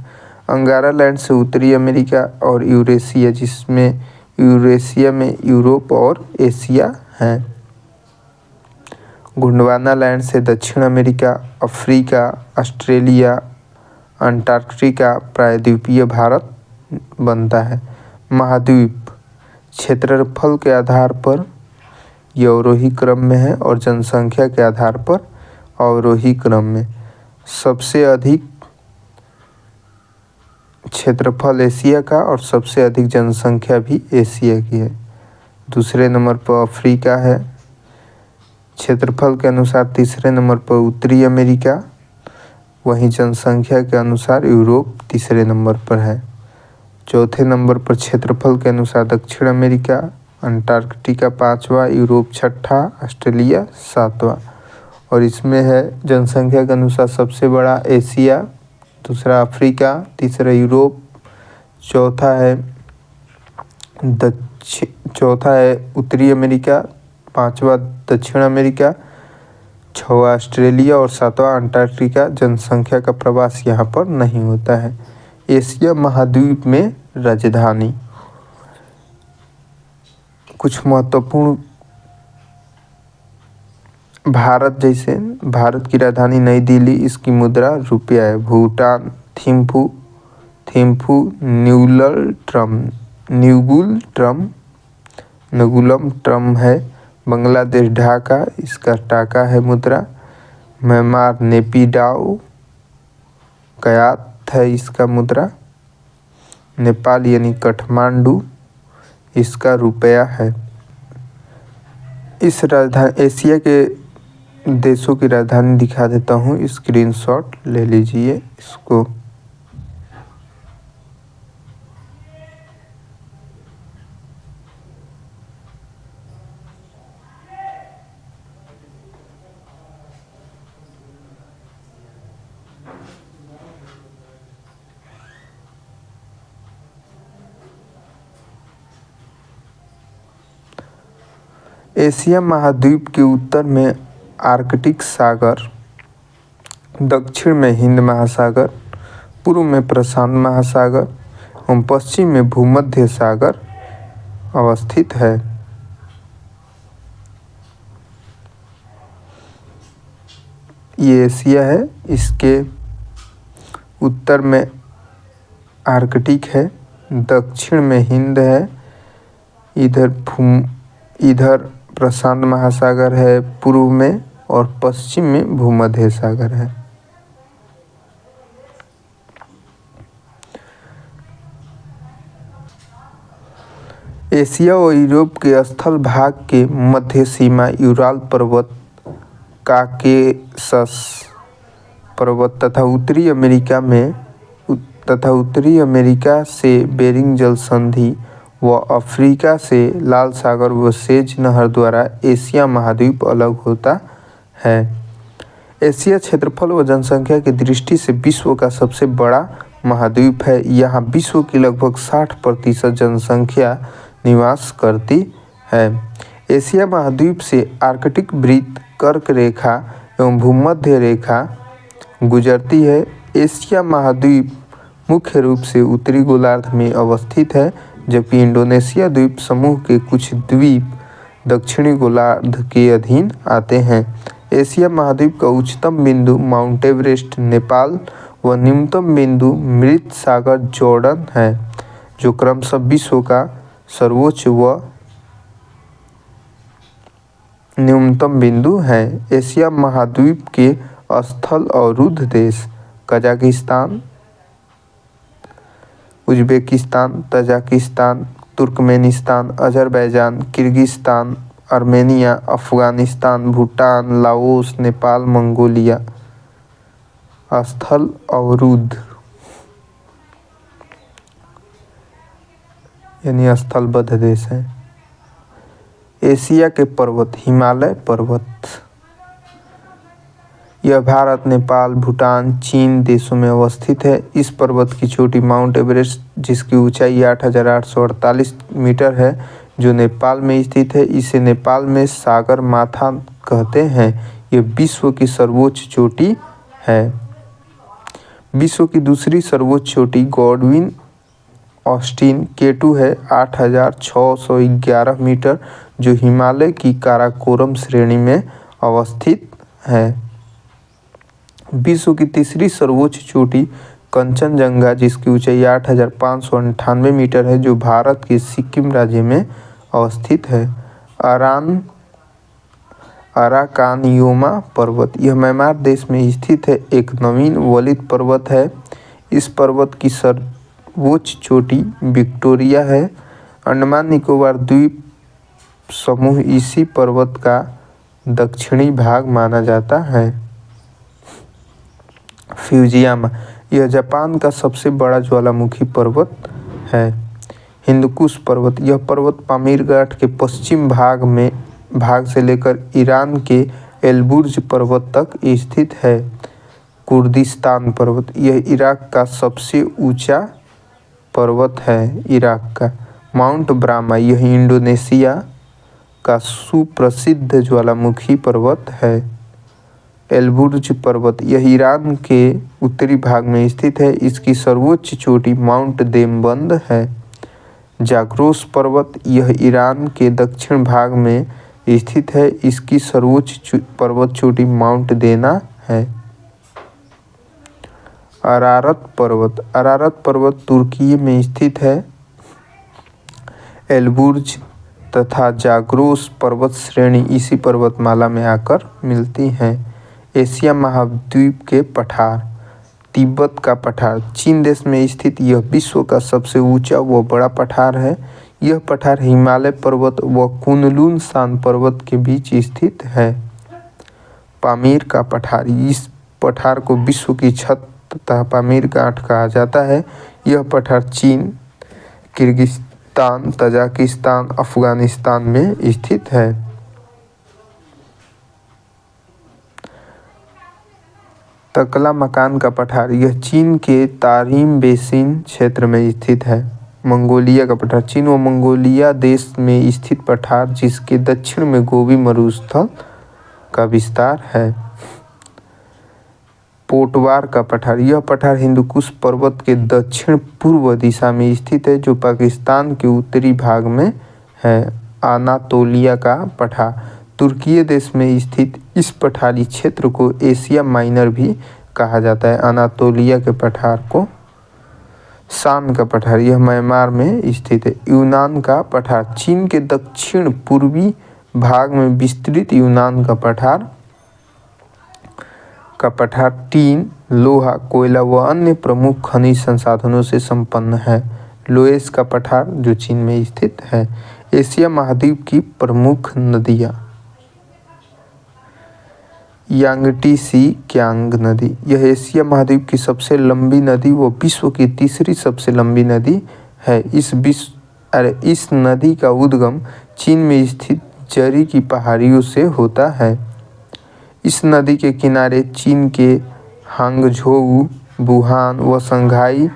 अंगारा लैंड से उत्तरी अमेरिका और यूरेशिया, जिसमें यूरेशिया में यूरोप और एशिया हैं। गोंडवाना लैंड से दक्षिण अमेरिका, अफ्रीका, ऑस्ट्रेलिया, अंटार्कटिका, प्रायद्वीपीय भारत बनता है। महाद्वीप क्षेत्रफल के आधार पर ये अवरोही क्रम में है और जनसंख्या के आधार पर अवरोही क्रम में। सबसे अधिक क्षेत्रफल एशिया का और सबसे अधिक जनसंख्या भी एशिया की है। दूसरे नंबर पर अफ्रीका है, क्षेत्रफल के अनुसार। तीसरे नंबर पर उत्तरी अमेरिका, वहीं जनसंख्या के अनुसार यूरोप तीसरे नंबर पर है। चौथे नंबर पर क्षेत्रफल के अनुसार दक्षिण अमेरिका, अंटार्कटिका 5वां, यूरोप 6ठा, ऑस्ट्रेलिया 7वां। और इसमें है जनसंख्या के अनुसार सबसे बड़ा एशिया, दूसरा अफ्रीका, तीसरा यूरोप, चौथा है उत्तरी अमेरिका, पांचवा दक्षिण अमेरिका, छठवां ऑस्ट्रेलिया और सातवां अंटार्कटिका। जनसंख्या का प्रवास यहाँ पर नहीं होता है। एशिया महाद्वीप में राजधानी, कुछ महत्वपूर्ण भारत जैसे भारत की राजधानी नई दिल्ली, इसकी मुद्रा रुपया है। भूटान थिम्पू नगुलम ट्रम है। बांग्लादेश ढाका, इसका टाका है मुद्रा। म्यांमार नेपिडाओ कयात है इसका मुद्रा। नेपाल यानी काठमांडू, इसका रुपया है। इस राजधानी एशिया के देशों की राजधानी दिखा देता हूँ, स्क्रीनशॉट ले लीजिए इसको। एशिया महाद्वीप के उत्तर में आर्कटिक सागर, दक्षिण में हिंद महासागर, पूर्व में प्रशांत महासागर एवं पश्चिम में भूमध्य सागर अवस्थित है। ये एशिया है, इसके उत्तर में आर्कटिक है, दक्षिण में हिंद है, इधर प्रशांत महासागर है पूर्व में और पश्चिम में भूमध्य सागर है। एशिया और यूरोप के स्थल भाग के मध्य सीमा यूराल पर्वत, काकेशस पर्वत तथा उत्तरी अमेरिका से बेरिंग जल संधि व अफ्रीका से लाल सागर व सेज नहर द्वारा एशिया महाद्वीप अलग होता है। एशिया क्षेत्रफल व जनसंख्या की दृष्टि से विश्व का सबसे बड़ा महाद्वीप है। यहाँ विश्व की लगभग 60% जनसंख्या निवास करती है। एशिया महाद्वीप से आर्कटिक वृत्त, कर्क रेखा एवं भूमध्य रेखा गुजरती है। एशिया महाद्वीप मुख्य रूप से उत्तरी गोलार्ध में अवस्थित है, जबकि इंडोनेशिया द्वीप समूह के कुछ द्वीप दक्षिणी गोलार्ध के अधीन आते हैं। एशिया महाद्वीप का उच्चतम बिंदु माउंट एवरेस्ट नेपाल व निम्नतम बिंदु मृत सागर जॉर्डन है, जो क्रमशः विश्व का सर्वोच्च व न्यूनतम बिंदु है। एशिया महाद्वीप के स्थल अवरुद्ध देश Kazakhstan, Uzbekistan, Tajikistan, Turkmenistan, Azerbaijan, Kyrgyzstan, Armenia, Afghanistan, Bhutan, Laos, Nepal, Mongolia. स्थल अवरुद्ध यानी स्थलबद्ध देश है। एशिया के पर्वत, हिमालय पर्वत, यह भारत, नेपाल, भूटान, चीन देशों में अवस्थित है। इस पर्वत की चोटी माउंट एवरेस्ट, जिसकी ऊंचाई 8,848 मीटर है, जो नेपाल में स्थित है, इसे नेपाल में सागर माथा कहते हैं। यह विश्व की सर्वोच्च चोटी है। विश्व की दूसरी सर्वोच्च चोटी गॉडविन ऑस्टिन केटू है, 8,611 मीटर, जो हिमालय की काराकोरम श्रेणी में अवस्थित है। विश्व की तीसरी सर्वोच्च चोटी कंचनजंगा, जिसकी ऊंचाई 8,598 मीटर है, जो भारत के सिक्किम राज्य में अवस्थित है। अराकानयोमा पर्वत, यह म्यांमार देश में स्थित है, एक नवीन वलित पर्वत है। इस पर्वत की सर्वोच्च चोटी विक्टोरिया है। अंडमान निकोबार द्वीप समूह इसी पर्वत का दक्षिणी भाग माना जाता है। फ्यूजियामा, यह जापान का सबसे बड़ा ज्वालामुखी पर्वत है। हिंदुकुश पर्वत, यह पर्वत पामीर घाट के पश्चिम भाग से लेकर ईरान के एल्बुर्ज पर्वत तक स्थित है। कुर्दिस्तान पर्वत, यह इराक का सबसे ऊंचा पर्वत है। इराक का माउंट ब्रामा, यह इंडोनेशिया का सुप्रसिद्ध ज्वालामुखी पर्वत है। एल्बुर्ज पर्वत, यह ईरान के उत्तरी भाग में स्थित है। इसकी सर्वोच्च चोटी माउंट देवबंद है। जाग्रोस पर्वत, यह ईरान के दक्षिण भाग में स्थित है। इसकी सर्वोच्च पर्वत चोटी माउंट देना है। अरारत पर्वत तुर्की में स्थित है। एल्बुर्ज तथा जाग्रोस पर्वत श्रेणी इसी पर्वतमाला में आकर मिलती हैं। एशिया महाद्वीप के पठार, तिब्बत का पठार चीन देश में स्थित यह विश्व का सबसे ऊंचा व बड़ा पठार है। यह पठार हिमालय पर्वत व कुनलुन सान पर्वत के बीच स्थित है। पामीर का पठार, इस पठार को विश्व की छत तथा पामीर गांठ कहा जाता है। यह पठार चीन, किर्गिस्तान, तजाकिस्तान, अफगानिस्तान में स्थित है। तकलामकान का पठार, यह चीन के तारिम बेसिन क्षेत्र में स्थित है। मंगोलिया का पठार, चीन व मंगोलिया देश में स्थित पठार जिसके दक्षिण में गोबी मरुस्थल का विस्तार है। पोटवार का पठार, यह पठार हिंदुकुश पर्वत के दक्षिण पूर्व दिशा में स्थित है जो पाकिस्तान के उत्तरी भाग में है। अनातोलिया का पठार, तुर्की देश में स्थित इस पठारी क्षेत्र को एशिया माइनर भी कहा जाता है। अनातोलिया के पठार को शान का पठार, यह म्यांमार में स्थित है। यूनान का पठार, चीन के दक्षिण पूर्वी भाग में विस्तृत यूनान का पठार टीन, लोहा, कोयला व अन्य प्रमुख खनिज संसाधनों से संपन्न है। लोएस का पठार जो चीन में स्थित है। एशिया महाद्वीप की प्रमुख नदियाँ, यांगटीसी क्यांग नदी, यह एशिया महाद्वीप की सबसे लंबी नदी व विश्व की तीसरी सबसे लंबी नदी है। इस नदी का उद्गम चीन में स्थित जरी की पहाड़ियों से होता है। इस नदी के किनारे चीन के हांगझोउ, वुहान व शंघाई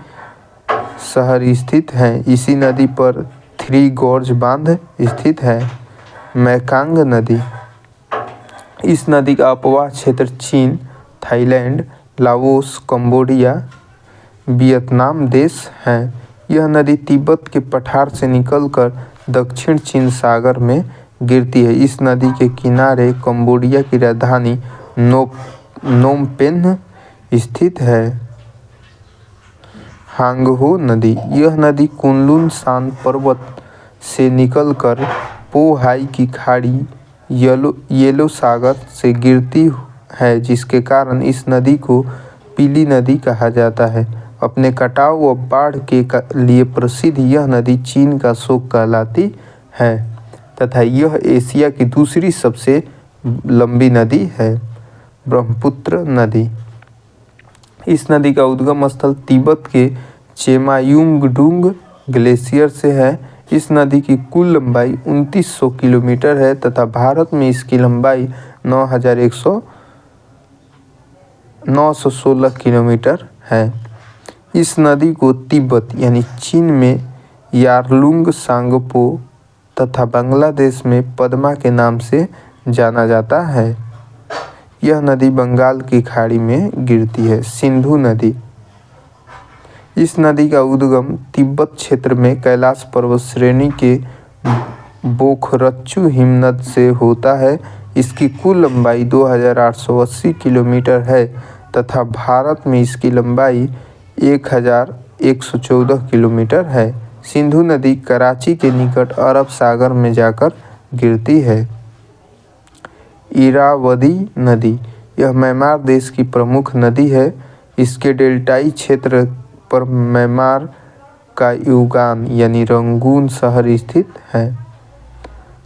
शहर स्थित हैं। इसी नदी पर थ्री गॉर्ज बांध स्थित है। मैकांग नदी, इस नदी का अपवाह क्षेत्र चीन, थाईलैंड, लाओस, कंबोडिया, वियतनाम देश हैं। यह नदी तिब्बत के पठार से निकलकर दक्षिण चीन सागर में गिरती है। इस नदी के किनारे कंबोडिया की राजधानी नोम पेन्ह स्थित है। हांगहो नदी, यह नदी कुनलुन सान पर्वत से निकलकर पोहाई की खाड़ी येलो सागर से गिरती है जिसके कारण इस नदी को पीली नदी कहा जाता है। अपने कटाव व बाढ़ के लिए प्रसिद्ध यह नदी चीन का शोक कहलाती है तथा यह एशिया की दूसरी सबसे लंबी नदी है। ब्रह्मपुत्र नदी, इस नदी का उद्गम स्थल तिब्बत के चेमायुंगडुंग ग्लेशियर से है। इस नदी की कुल लंबाई 2900 किलोमीटर है तथा भारत में इसकी लंबाई 916 किलोमीटर है। इस नदी को तिब्बत यानी चीन में यारलुंग सांगपो तथा बांग्लादेश में पद्मा के नाम से जाना जाता है। यह नदी बंगाल की खाड़ी में गिरती है। सिंधु नदी, इस नदी का उद्गम तिब्बत क्षेत्र में कैलाश पर्वत श्रेणी के बोखरच्चू हिमनद से होता है। इसकी कुल लंबाई 2880 किलोमीटर है तथा भारत में इसकी लंबाई 1114 किलोमीटर है। सिंधु नदी कराची के निकट अरब सागर में जाकर गिरती है। इरावदी नदी, यह म्यांमार देश की प्रमुख नदी है। इसके डेल्टाई क्षेत्र पर म्यांमार का युगान यानी रंगून शहर स्थित है।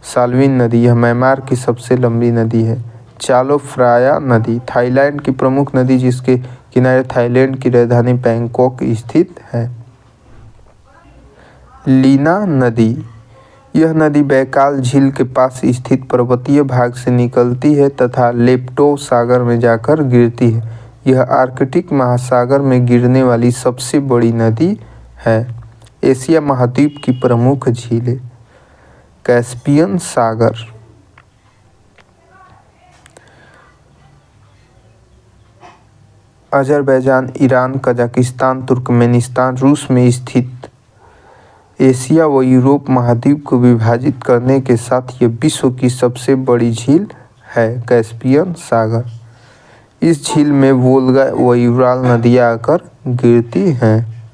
साल्विन नदी, यह म्यांमार की सबसे लंबी नदी है। चालो फ्राया नदी, थाईलैंड की प्रमुख नदी जिसके किनारे थाईलैंड की राजधानी बैंकॉक स्थित है। लीना नदी, यह नदी बैकाल झील के पास स्थित पर्वतीय भाग से निकलती है तथा लेप्टोव सागर में जाकर गिरती है। यह आर्कटिक महासागर में गिरने वाली सबसे बड़ी नदी है। एशिया महाद्वीप की प्रमुख झीलें। कैस्पियन सागर, अजरबैजान, ईरान, कजाकिस्तान, तुर्कमेनिस्तान, रूस में स्थित एशिया व यूरोप महाद्वीप को विभाजित करने के साथ यह विश्व की सबसे बड़ी झील है। कैस्पियन सागर। इस झील में वोल्गा व यूराल नदियाँ आकर गिरती हैं।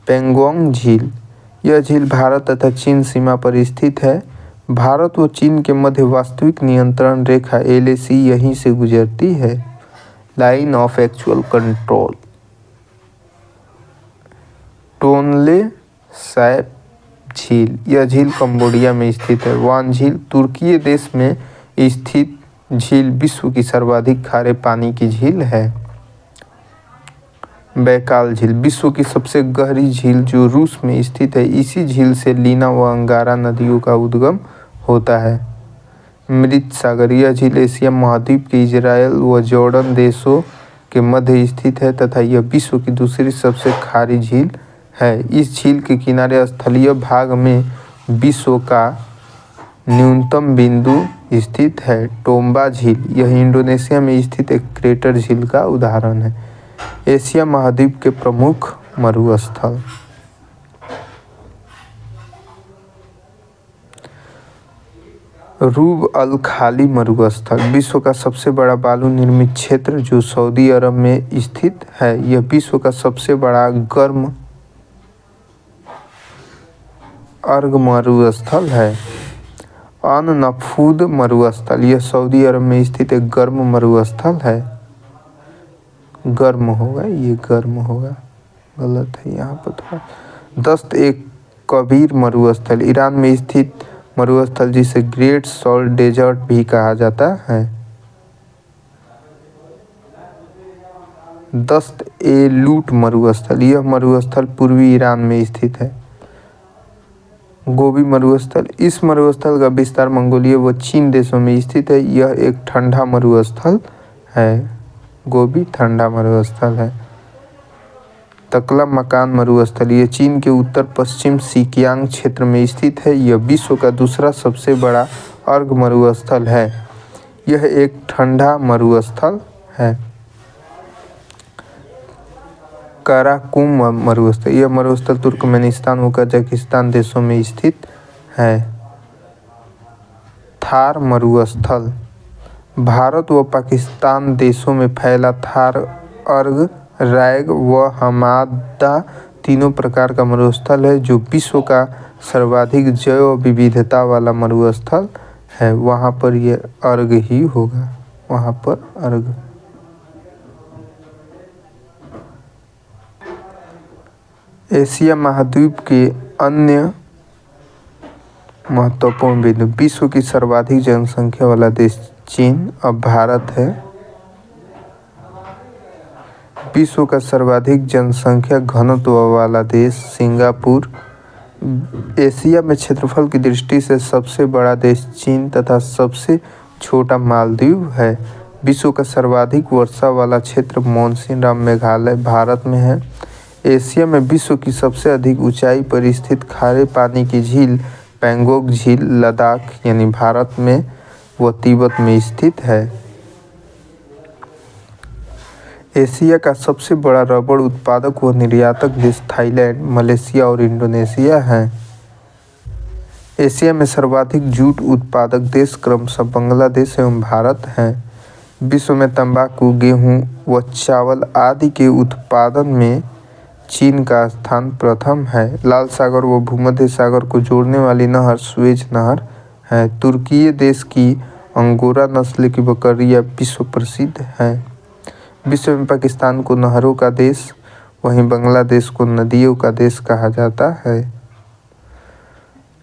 पेंगोंग झील। यह झील भारत तथा चीन सीमा पर स्थित है। भारत व चीन के मध्य वास्तविक नियंत्रण रेखा LAC यहीं से गुजरती है। Line of actual control. Tonle SAP झील। यह झील कंबोडिया में स्थित है। वान झील। तुर्की देश में स्थित झील विश्व की सर्वाधिक खारे पानी की झील है। बैकाल झील। विश्व की सबसे गहरी झील जो रूस में स्थित है। इसी झील से लीना व अंगारा नदियों का उद्गम होता है। मृत सागर। यह झील एशिया महाद्वीप के इजराइल व जॉर्डन देशों के मध्य स्थित है तथा यह विश्व की दूसरी सबसे खारी झील है। इस झील के किनारे स्थलीय भाग में विश्व का न्यूनतम बिंदु स्थित है। टोम्बा झील। यह इंडोनेशिया में स्थित एक क्रेटर झील का उदाहरण है। एशिया महाद्वीप के प्रमुख मरुस्थल। रूब अल खाली मरुस्थल। विश्व का सबसे बड़ा बालू निर्मित क्षेत्र जो सऊदी अरब में स्थित है। यह विश्व का सबसे बड़ा गर्म अर्ग मरुस्थल है। अन नफूद मरुस्थल। यह सऊदी अरब में स्थित एक गर्म मरुस्थल है। गर्म होगा, ये गर्म होगा, गलत है यहाँ पर थोड़ा। दस्त एक कबीर मरुस्थल। ईरान में स्थित मरुस्थल जिसे ग्रेट सॉल्ट डेजर्ट भी कहा जाता है। दस्त ए लूट मरुस्थल। यह मरुस्थल पूर्वी ईरान में स्थित है। गोबी मरुस्थल। इस मरुस्थल का विस्तार मंगोलिया व चीन देशों में स्थित है। यह एक ठंडा मरुस्थल है। गोबी ठंडा मरुस्थल है। तकला मकान मरुस्थल। यह चीन के उत्तर पश्चिम सिकियांग क्षेत्र में स्थित है। यह विश्व का दूसरा सबसे बड़ा अर्ग मरुस्थल है। यह एक ठंडा मरुस्थल है। काराकुम मरुस्थल। यह मरुस्थल तुर्कमेनिस्तान व कजाकिस्तान देशों में स्थित है। थार मरुस्थल। भारत व पाकिस्तान देशों में फैला थार अर्ग, रैग व हमादा तीनों प्रकार का मरुस्थल है जो विश्व का सर्वाधिक जैव विविधता वाला मरुस्थल है। वहाँ पर ये अर्ग ही होगा, वहाँ पर अर्ग। एशिया महाद्वीप के अन्य महत्वपूर्ण बिंदु। विश्व की सर्वाधिक जनसंख्या वाला देश चीन, अब भारत है। विश्व का सर्वाधिक जनसंख्या घनत्व वाला देश सिंगापुर। एशिया में क्षेत्रफल की दृष्टि से सबसे बड़ा देश चीन तथा सबसे छोटा मालदीव है। विश्व का सर्वाधिक वर्षा वाला क्षेत्र मॉनसून मेघालय भारत में है। एशिया में विश्व की सबसे अधिक ऊंचाई पर स्थित खारे पानी की झील पेंगोंग झील लद्दाख यानी भारत में व तिब्बत में स्थित है। एशिया का सबसे बड़ा रबड़ उत्पादक व निर्यातक देश थाईलैंड, मलेशिया और इंडोनेशिया हैं। एशिया में सर्वाधिक जूट उत्पादक देश क्रमशः बांग्लादेश एवं भारत हैं। विश्व में तंबाकू, गेहूं व चावल आदि के उत्पादन में चीन का स्थान प्रथम है। लाल सागर व भूमध्य सागर को जोड़ने वाली नहर सुएज नहर है। तुर्की देश की अंगोरा नस्ल की बकरियां विश्व प्रसिद्ध हैं। विश्व में पाकिस्तान को नहरों का देश, वहीं बांग्लादेश को नदियों का देश कहा जाता है।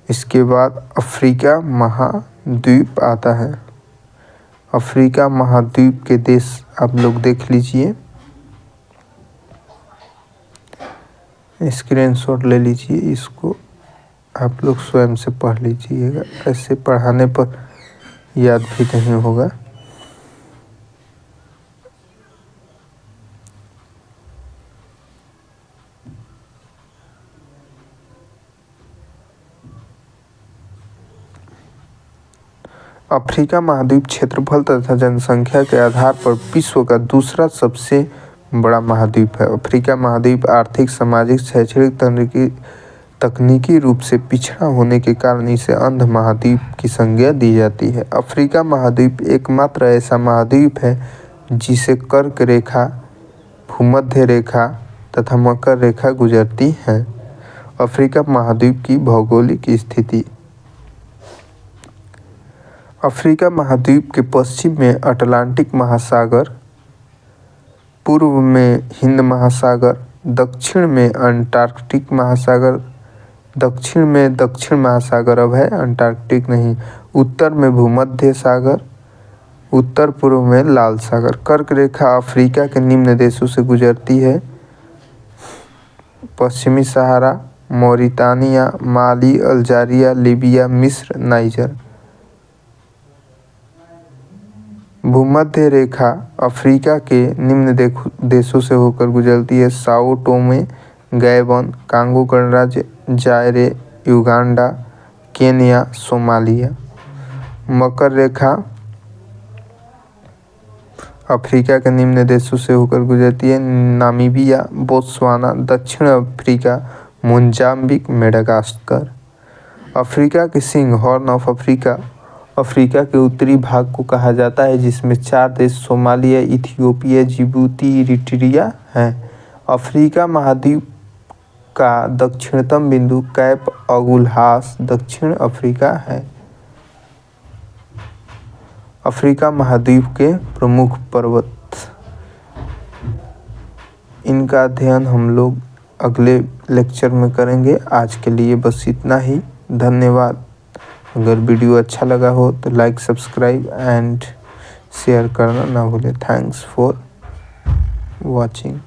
इसके बाद अफ्रीका महाद्वीप आता है। अफ्रीका महाद्वीप के देश आप लोग देख लीजिए, स्क्रीनशॉट ले लीजिए इसको, आप लोग स्वयं से पढ़ लीजिएगा, ऐसे पढ़ाने पर याद भी नहीं होगा। अफ्रीका महाद्वीप क्षेत्रफल तथा जनसंख्या के आधार पर विश्व का दूसरा सबसे बड़ा महाद्वीप है। अफ्रीका महाद्वीप आर्थिक, सामाजिक, शैक्षणिक, तकनीकी रूप से पिछड़ा होने के कारण इसे अंध महाद्वीप की संज्ञा दी जाती है। अफ्रीका महाद्वीप एकमात्र ऐसा महाद्वीप है जिसे कर्क रेखा, भूमध्य रेखा तथा मकर रेखा गुजरती है। अफ्रीका महाद्वीप की भौगोलिक स्थिति। अफ्रीका महाद्वीप के पश्चिम में अटलांटिक महासागर, पूर्व में हिंद महासागर, दक्षिण में अंटार्कटिक महासागर, दक्षिण में दक्षिण महासागर अब है, अंटार्कटिक नहीं, उत्तर में भूमध्य सागर, उत्तर पूर्व में लाल सागर। कर्क रेखा अफ्रीका के निम्न देशों से गुजरती है: पश्चिमी सहारा, मौरितानिया, माली, अल्जीरिया, लीबिया, मिस्र, नाइजर। भूमध्य रेखा अफ्रीका के निम्न देशों से होकर गुजरती है: साओ टोमे, गैबन, कांगो गणराज्य, जायरे, युगांडा, केन्या, सोमालिया। मकर रेखा अफ्रीका के निम्न देशों से होकर गुजरती है: नामीबिया, बोत्सवाना, दक्षिण अफ्रीका, मोजाम्बिक, मेडागास्कर। अफ्रीका के Singh horn of Africa Africa के उत्तरी भाग को कहा जाता है, जिसमें 4 देश सोमालिया, इथियोपिया, जिबूती, इरिट्रिया हैं। अफ्रीका महाद्वीप का दक्षिणतम बिंदु कैप अगुल्हास, दक्षिण अफ्रीका है। अफ्रीका महाद्वीप के प्रमुख पर्वत, इनका अध्ययन हम लोग अगले लेक्चर में करेंगे। आज के लिए बस इतना ही। धन्यवाद। अगर वीडियो अच्छा लगा हो तो लाइक, सब्सक्राइब एंड शेयर करना ना भूलें। Thanks for watching.